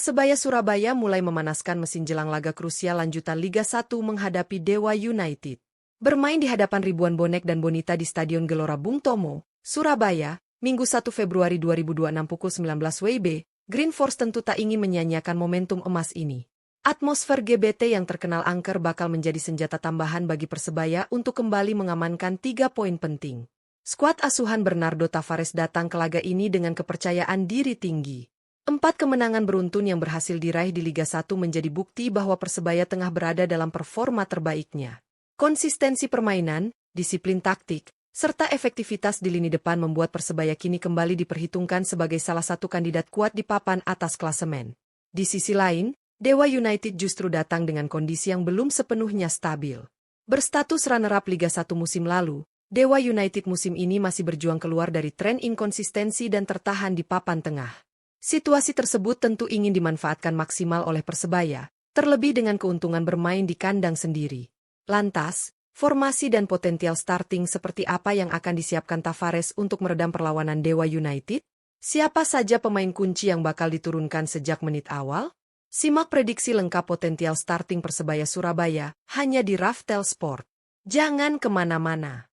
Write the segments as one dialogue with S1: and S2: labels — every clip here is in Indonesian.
S1: Persebaya Surabaya mulai memanaskan mesin jelang laga krusial lanjutan Liga 1 menghadapi Dewa United. Bermain di hadapan ribuan bonek dan bonita di Stadion Gelora Bung Tomo, Surabaya, Minggu 1 Februari 2026 pukul 19 WIB, Green Force tentu tak ingin menyanyiakan momentum emas ini. Atmosfer GBT yang terkenal angker bakal menjadi senjata tambahan bagi Persebaya untuk kembali mengamankan 3 poin penting. Skuad asuhan Bernardo Tavares datang ke laga ini dengan kepercayaan diri tinggi. 4 kemenangan beruntun yang berhasil diraih di Liga 1 menjadi bukti bahwa Persebaya tengah berada dalam performa terbaiknya. Konsistensi permainan, disiplin taktik, serta efektivitas di lini depan membuat Persebaya kini kembali diperhitungkan sebagai salah satu kandidat kuat di papan atas klasemen. Di sisi lain, Dewa United justru datang dengan kondisi yang belum sepenuhnya stabil. Berstatus runner-up Liga 1 musim lalu, Dewa United musim ini masih berjuang keluar dari tren inkonsistensi dan tertahan di papan tengah. Situasi tersebut tentu ingin dimanfaatkan maksimal oleh Persebaya, terlebih dengan keuntungan bermain di kandang sendiri. Lantas, formasi dan potensial starting seperti apa yang akan disiapkan Tavares untuk meredam perlawanan Dewa United? Siapa saja pemain kunci yang bakal diturunkan sejak menit awal? Simak prediksi lengkap potensial starting Persebaya Surabaya hanya di Raftel Sport. Jangan kemana-mana.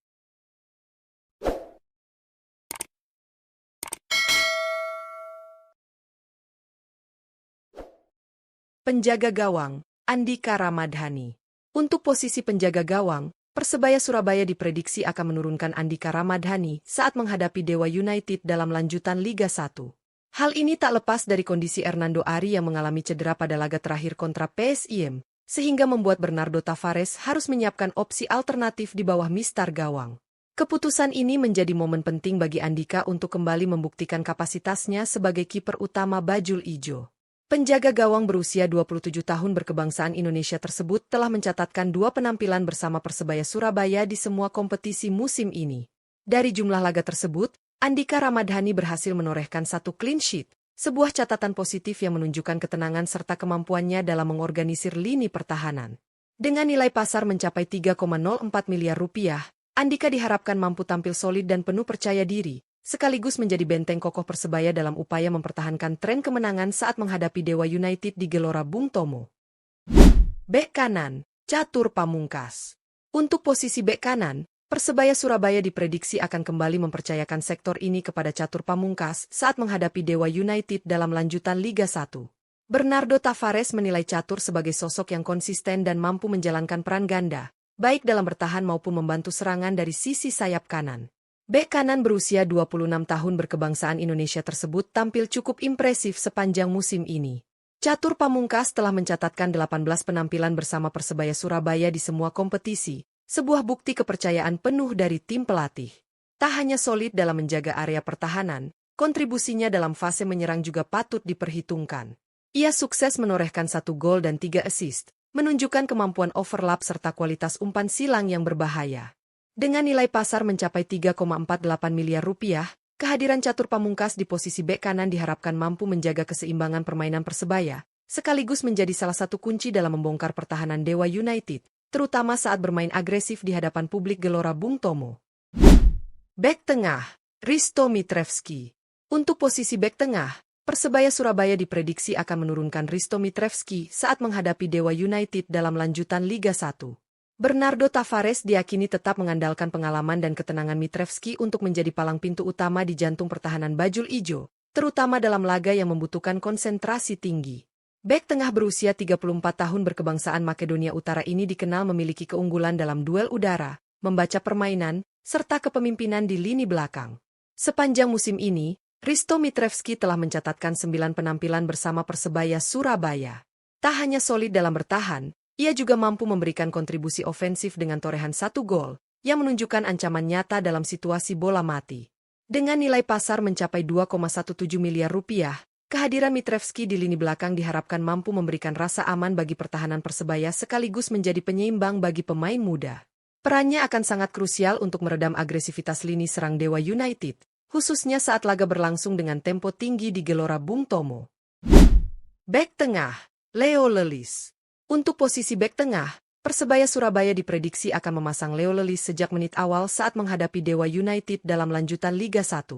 S1: Penjaga gawang, Andika Ramadhani. Untuk posisi penjaga gawang, Persebaya Surabaya diprediksi akan menurunkan Andika Ramadhani saat menghadapi Dewa United dalam lanjutan Liga 1. Hal ini tak lepas dari kondisi Hernando Ari yang mengalami cedera pada laga terakhir kontra PSIM, sehingga membuat Bernardo Tavares harus menyiapkan opsi alternatif di bawah mistar gawang. Keputusan ini menjadi momen penting bagi Andika untuk kembali membuktikan kapasitasnya sebagai kiper utama Bajul Ijo. Penjaga gawang berusia 27 tahun berkebangsaan Indonesia tersebut telah mencatatkan 2 penampilan bersama Persebaya Surabaya di semua kompetisi musim ini. Dari jumlah laga tersebut, Andika Ramadhani berhasil menorehkan 1 clean sheet, sebuah catatan positif yang menunjukkan ketenangan serta kemampuannya dalam mengorganisir lini pertahanan. Dengan nilai pasar mencapai 3,04 miliar rupiah, Andika diharapkan mampu tampil solid dan penuh percaya diri, sekaligus menjadi benteng kokoh Persebaya dalam upaya mempertahankan tren kemenangan saat menghadapi Dewa United di Gelora Bung Tomo. Bek kanan, Catur Pamungkas. Untuk posisi bek kanan, Persebaya Surabaya diprediksi akan kembali mempercayakan sektor ini kepada Catur Pamungkas saat menghadapi Dewa United dalam lanjutan Liga 1. Bernardo Tavares menilai Catur sebagai sosok yang konsisten dan mampu menjalankan peran ganda, baik dalam bertahan maupun membantu serangan dari sisi sayap kanan. Bek kanan berusia 26 tahun berkebangsaan Indonesia tersebut tampil cukup impresif sepanjang musim ini. Catur Pamungkas telah mencatatkan 18 penampilan bersama Persebaya Surabaya di semua kompetisi, sebuah bukti kepercayaan penuh dari tim pelatih. Tak hanya solid dalam menjaga area pertahanan, kontribusinya dalam fase menyerang juga patut diperhitungkan. Ia sukses menorehkan 1 gol dan 3 assist, menunjukkan kemampuan overlap serta kualitas umpan silang yang berbahaya. Dengan nilai pasar mencapai 3,48 miliar rupiah, kehadiran Catur Pamungkas di posisi bek kanan diharapkan mampu menjaga keseimbangan permainan Persebaya, sekaligus menjadi salah satu kunci dalam membongkar pertahanan Dewa United, terutama saat bermain agresif di hadapan publik Gelora Bung Tomo. Bek tengah, Risto Mitrevski. Untuk posisi bek tengah, Persebaya Surabaya diprediksi akan menurunkan Risto Mitrevski saat menghadapi Dewa United dalam lanjutan Liga 1. Bernardo Tavares diyakini tetap mengandalkan pengalaman dan ketenangan Mitrevski untuk menjadi palang pintu utama di jantung pertahanan Bajul Ijo, terutama dalam laga yang membutuhkan konsentrasi tinggi. Bek tengah berusia 34 tahun berkebangsaan Makedonia Utara ini dikenal memiliki keunggulan dalam duel udara, membaca permainan, serta kepemimpinan di lini belakang. Sepanjang musim ini, Risto Mitrevski telah mencatatkan 9 penampilan bersama Persebaya Surabaya. Tak hanya solid dalam bertahan, ia juga mampu memberikan kontribusi ofensif dengan torehan 1 gol, yang menunjukkan ancaman nyata dalam situasi bola mati. Dengan nilai pasar mencapai 2,17 miliar rupiah, kehadiran Mitrevski di lini belakang diharapkan mampu memberikan rasa aman bagi pertahanan Persebaya sekaligus menjadi penyeimbang bagi pemain muda. Perannya akan sangat krusial untuk meredam agresivitas lini serang Dewa United, khususnya saat laga berlangsung dengan tempo tinggi di Gelora Bung Tomo. Bek tengah, Leo Lelis. Untuk posisi bek tengah, Persebaya Surabaya diprediksi akan memasang Leo Lelis sejak menit awal saat menghadapi Dewa United dalam lanjutan Liga 1.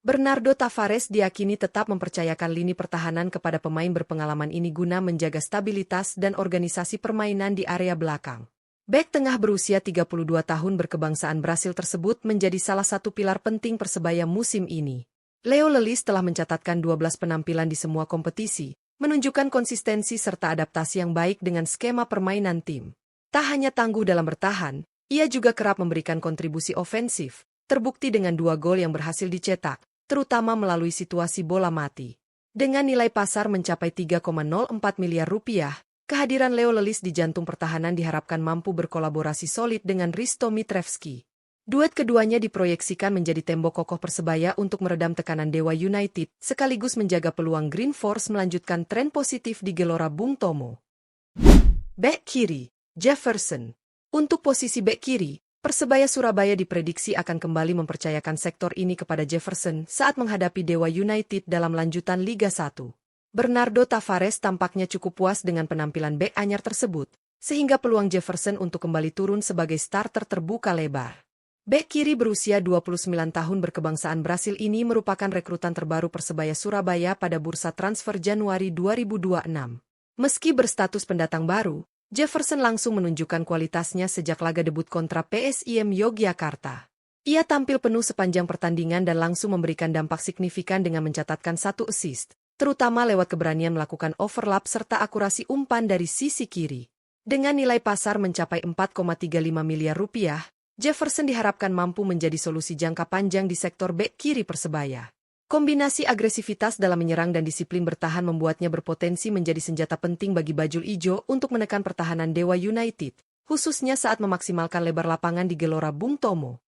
S1: Bernardo Tavares diyakini tetap mempercayakan lini pertahanan kepada pemain berpengalaman ini guna menjaga stabilitas dan organisasi permainan di area belakang. Bek tengah berusia 32 tahun berkebangsaan Brasil tersebut menjadi salah satu pilar penting Persebaya musim ini. Leo Lelis telah mencatatkan 12 penampilan di semua kompetisi, menunjukkan konsistensi serta adaptasi yang baik dengan skema permainan tim. Tak hanya tangguh dalam bertahan, ia juga kerap memberikan kontribusi ofensif, terbukti dengan 2 gol yang berhasil dicetak, terutama melalui situasi bola mati. Dengan nilai pasar mencapai 3,04 miliar rupiah, kehadiran Leo Lelis di jantung pertahanan diharapkan mampu berkolaborasi solid dengan Risto Mitrevski. Duet keduanya diproyeksikan menjadi tembok kokoh Persebaya untuk meredam tekanan Dewa United, sekaligus menjaga peluang Green Force melanjutkan tren positif di Gelora Bung Tomo. Bek kiri, Jefferson. Untuk posisi bek kiri, Persebaya Surabaya diprediksi akan kembali mempercayakan sektor ini kepada Jefferson saat menghadapi Dewa United dalam lanjutan Liga 1. Bernardo Tavares tampaknya cukup puas dengan penampilan bek anyar tersebut, sehingga peluang Jefferson untuk kembali turun sebagai starter terbuka lebar. Bek kiri berusia 29 tahun berkebangsaan Brasil ini merupakan rekrutan terbaru Persebaya Surabaya pada bursa transfer Januari 2026. Meski berstatus pendatang baru, Jefferson langsung menunjukkan kualitasnya sejak laga debut kontra PSIM Yogyakarta. Ia tampil penuh sepanjang pertandingan dan langsung memberikan dampak signifikan dengan mencatatkan 1 assist, terutama lewat keberanian melakukan overlap serta akurasi umpan dari sisi kiri. Dengan nilai pasar mencapai 4,35 miliar rupiah, Jefferson diharapkan mampu menjadi solusi jangka panjang di sektor bek kiri Persebaya. Kombinasi agresivitas dalam menyerang dan disiplin bertahan membuatnya berpotensi menjadi senjata penting bagi Bajul Ijo untuk menekan pertahanan Dewa United, khususnya saat memaksimalkan lebar lapangan di Gelora Bung Tomo.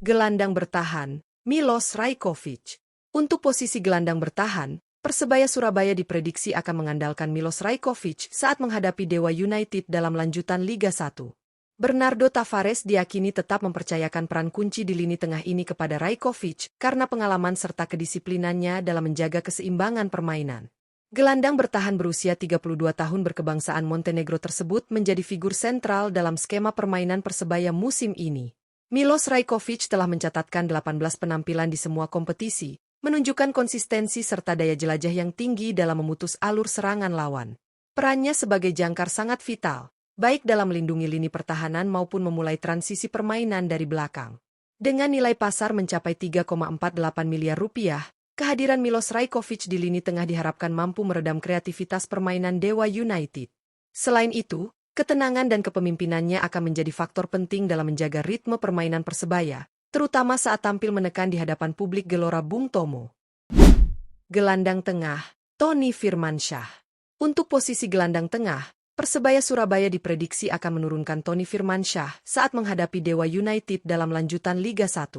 S1: Gelandang bertahan, Milos Rajkovic. Untuk posisi gelandang bertahan, Persebaya Surabaya diprediksi akan mengandalkan Milos Rajkovic saat menghadapi Dewa United dalam lanjutan Liga 1. Bernardo Tavares diyakini tetap mempercayakan peran kunci di lini tengah ini kepada Rajkovic karena pengalaman serta kedisiplinannya dalam menjaga keseimbangan permainan. Gelandang bertahan berusia 32 tahun berkebangsaan Montenegro tersebut menjadi figur sentral dalam skema permainan Persebaya musim ini. Milos Rajkovic telah mencatatkan 18 penampilan di semua kompetisi, menunjukkan konsistensi serta daya jelajah yang tinggi dalam memutus alur serangan lawan. Perannya sebagai jangkar sangat vital, baik dalam melindungi lini pertahanan maupun memulai transisi permainan dari belakang. Dengan nilai pasar mencapai 3,48 miliar rupiah, kehadiran Milos Rajkovic di lini tengah diharapkan mampu meredam kreativitas permainan Dewa United. Selain itu, ketenangan dan kepemimpinannya akan menjadi faktor penting dalam menjaga ritme permainan Persebaya, terutama saat tampil menekan di hadapan publik Gelora Bung Tomo. Gelandang tengah, Tony Firmansyah. Untuk posisi gelandang tengah, Persebaya Surabaya diprediksi akan menurunkan Tony Firmansyah saat menghadapi Dewa United dalam lanjutan Liga 1.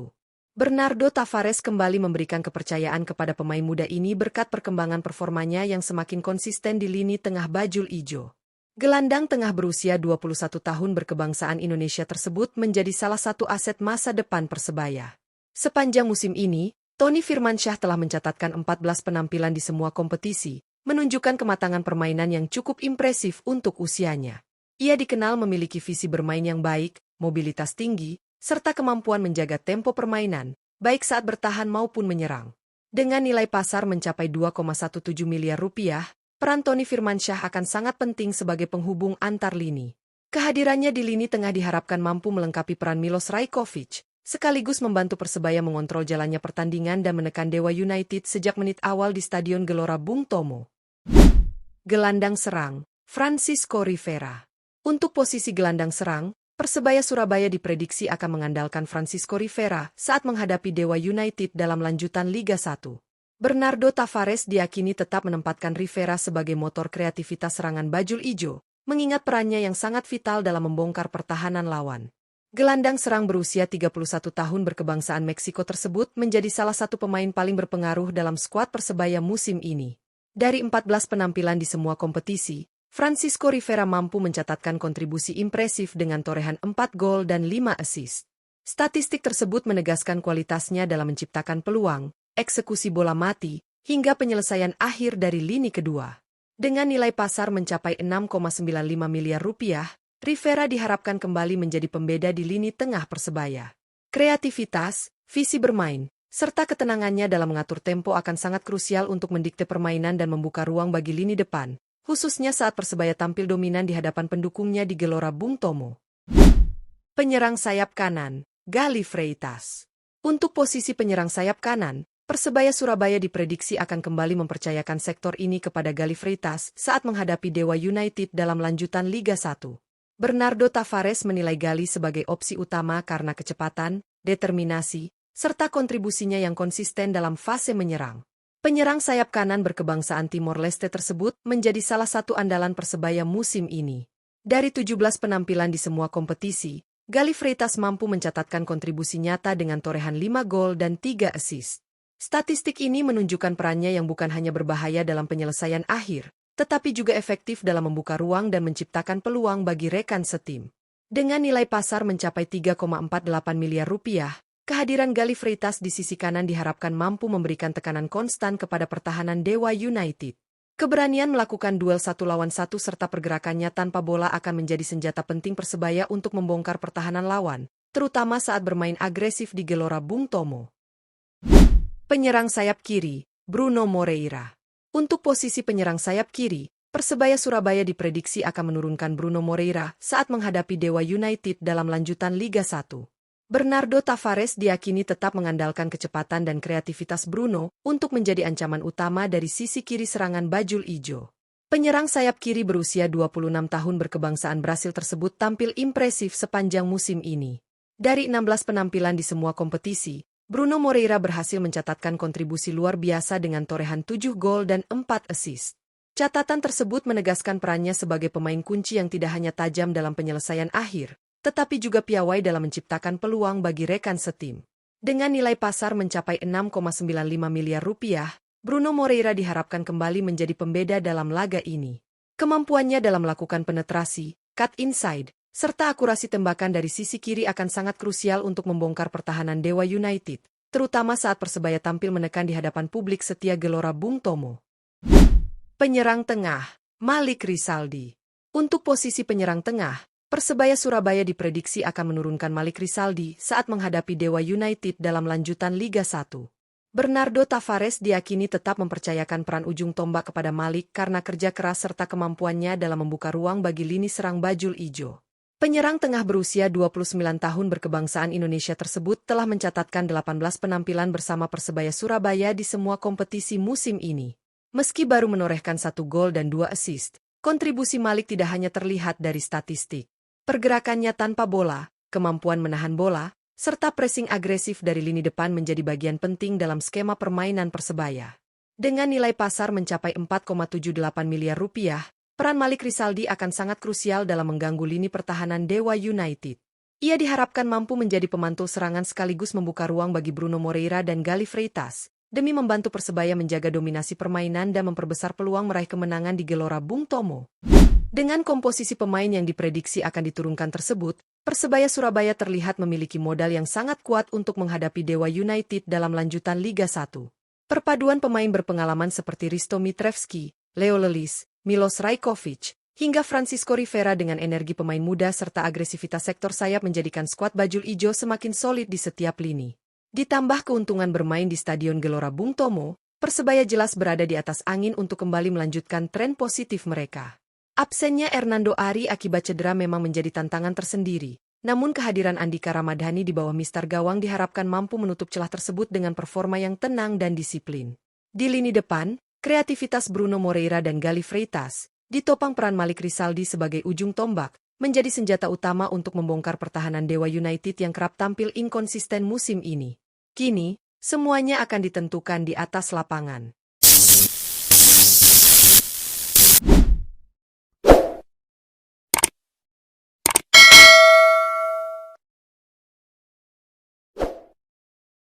S1: Bernardo Tavares kembali memberikan kepercayaan kepada pemain muda ini berkat perkembangan performanya yang semakin konsisten di lini tengah Bajul Ijo. Gelandang tengah berusia 21 tahun berkebangsaan Indonesia tersebut menjadi salah satu aset masa depan Persebaya. Sepanjang musim ini, Tony Firmansyah telah mencatatkan 14 penampilan di semua kompetisi, menunjukkan kematangan permainan yang cukup impresif untuk usianya. Ia dikenal memiliki visi bermain yang baik, mobilitas tinggi, serta kemampuan menjaga tempo permainan, baik saat bertahan maupun menyerang. Dengan nilai pasar mencapai 2,17 miliar rupiah, peran Tony Firmansyah akan sangat penting sebagai penghubung antar lini. Kehadirannya di lini tengah diharapkan mampu melengkapi peran Milos Rajkovic, sekaligus membantu Persebaya mengontrol jalannya pertandingan dan menekan Dewa United sejak menit awal di Stadion Gelora Bung Tomo. Gelandang serang, Francisco Rivera. Untuk posisi gelandang serang, Persebaya Surabaya diprediksi akan mengandalkan Francisco Rivera saat menghadapi Dewa United dalam lanjutan Liga 1. Bernardo Tavares diyakini tetap menempatkan Rivera sebagai motor kreativitas serangan Bajul Ijo, mengingat perannya yang sangat vital dalam membongkar pertahanan lawan. Gelandang serang berusia 31 tahun berkebangsaan Meksiko tersebut menjadi salah satu pemain paling berpengaruh dalam skuad Persebaya musim ini. Dari 14 penampilan di semua kompetisi, Francisco Rivera mampu mencatatkan kontribusi impresif dengan torehan 4 gol dan 5 assist. Statistik tersebut menegaskan kualitasnya dalam menciptakan peluang, eksekusi bola mati, hingga penyelesaian akhir dari lini kedua. Dengan nilai pasar mencapai 6,95 miliar rupiah, Rivera diharapkan kembali menjadi pembeda di lini tengah Persebaya. Kreativitas, visi bermain, serta ketenangannya dalam mengatur tempo akan sangat krusial untuk mendikte permainan dan membuka ruang bagi lini depan, khususnya saat Persebaya tampil dominan di hadapan pendukungnya di Gelora Bung Tomo. Penyerang sayap kanan, Galli Freitas. Untuk posisi penyerang sayap kanan, Persebaya Surabaya diprediksi akan kembali mempercayakan sektor ini kepada Galli Freitas saat menghadapi Dewa United dalam lanjutan Liga 1. Bernardo Tavares menilai Galli sebagai opsi utama karena kecepatan, determinasi, serta kontribusinya yang konsisten dalam fase menyerang. Penyerang sayap kanan berkebangsaan Timor Leste tersebut menjadi salah satu andalan Persebaya musim ini. Dari 17 penampilan di semua kompetisi, Galli Freitas mampu mencatatkan kontribusi nyata dengan torehan 5 gol dan 3 assist. Statistik ini menunjukkan perannya yang bukan hanya berbahaya dalam penyelesaian akhir, tetapi juga efektif dalam membuka ruang dan menciptakan peluang bagi rekan setim. Dengan nilai pasar mencapai 3,48 miliar rupiah, kehadiran Galli Freitas di sisi kanan diharapkan mampu memberikan tekanan konstan kepada pertahanan Dewa United. Keberanian melakukan duel 1-lawan 1 serta pergerakannya tanpa bola akan menjadi senjata penting Persebaya untuk membongkar pertahanan lawan, terutama saat bermain agresif di Gelora Bung Tomo. Penyerang sayap kiri, Bruno Moreira. Untuk posisi penyerang sayap kiri, Persebaya Surabaya diprediksi akan menurunkan Bruno Moreira saat menghadapi Dewa United dalam lanjutan Liga 1. Bernardo Tavares diyakini tetap mengandalkan kecepatan dan kreativitas Bruno untuk menjadi ancaman utama dari sisi kiri serangan Bajul Ijo. Penyerang sayap kiri berusia 26 tahun berkebangsaan Brasil tersebut tampil impresif sepanjang musim ini. Dari 16 penampilan di semua kompetisi, Bruno Moreira berhasil mencatatkan kontribusi luar biasa dengan torehan 7 gol dan 4 assist. Catatan tersebut menegaskan perannya sebagai pemain kunci yang tidak hanya tajam dalam penyelesaian akhir, tetapi juga piawai dalam menciptakan peluang bagi rekan setim. Dengan nilai pasar mencapai 6,95 miliar rupiah, Bruno Moreira diharapkan kembali menjadi pembeda dalam laga ini. Kemampuannya dalam melakukan penetrasi, cut inside, serta akurasi tembakan dari sisi kiri akan sangat krusial untuk membongkar pertahanan Dewa United, terutama saat Persebaya tampil menekan di hadapan publik setia Gelora Bung Tomo. Penyerang tengah, Malik Rizaldi. Untuk posisi penyerang tengah, Persebaya Surabaya diprediksi akan menurunkan Malik Rizaldi saat menghadapi Dewa United dalam lanjutan Liga 1. Bernardo Tavares diyakini tetap mempercayakan peran ujung tombak kepada Malik karena kerja keras serta kemampuannya dalam membuka ruang bagi lini serang Bajul Ijo. Penyerang tengah berusia 29 tahun berkebangsaan Indonesia tersebut telah mencatatkan 18 penampilan bersama Persebaya Surabaya di semua kompetisi musim ini. Meski baru menorehkan 1 gol dan 2 assist, kontribusi Malik tidak hanya terlihat dari statistik. Pergerakannya tanpa bola, kemampuan menahan bola, serta pressing agresif dari lini depan menjadi bagian penting dalam skema permainan Persebaya. Dengan nilai pasar mencapai 4,78 miliar rupiah, peran Malik Rizaldi akan sangat krusial dalam mengganggu lini pertahanan Dewa United. Ia diharapkan mampu menjadi pemantul serangan sekaligus membuka ruang bagi Bruno Moreira dan Galli Freitas, demi membantu Persebaya menjaga dominasi permainan dan memperbesar peluang meraih kemenangan di Gelora Bung Tomo. Dengan komposisi pemain yang diprediksi akan diturunkan tersebut, Persebaya Surabaya terlihat memiliki modal yang sangat kuat untuk menghadapi Dewa United dalam lanjutan Liga 1. Perpaduan pemain berpengalaman seperti Risto Mitrevski, Leo Lelis, Milos Rajkovic, hingga Francisco Rivera dengan energi pemain muda serta agresivitas sektor sayap menjadikan skuad Bajul Ijo semakin solid di setiap lini. Ditambah keuntungan bermain di Stadion Gelora Bung Tomo, Persebaya jelas berada di atas angin untuk kembali melanjutkan tren positif mereka. Absennya Hernando Ari akibat cedera memang menjadi tantangan tersendiri, namun kehadiran Andika Ramadhani di bawah Mister Gawang diharapkan mampu menutup celah tersebut dengan performa yang tenang dan disiplin. Di lini depan, kreativitas Bruno Moreira dan Galli Freitas, ditopang peran Malik Rizaldi sebagai ujung tombak, menjadi senjata utama untuk membongkar pertahanan Dewa United yang kerap tampil inkonsisten musim ini. Kini, semuanya akan ditentukan di atas lapangan.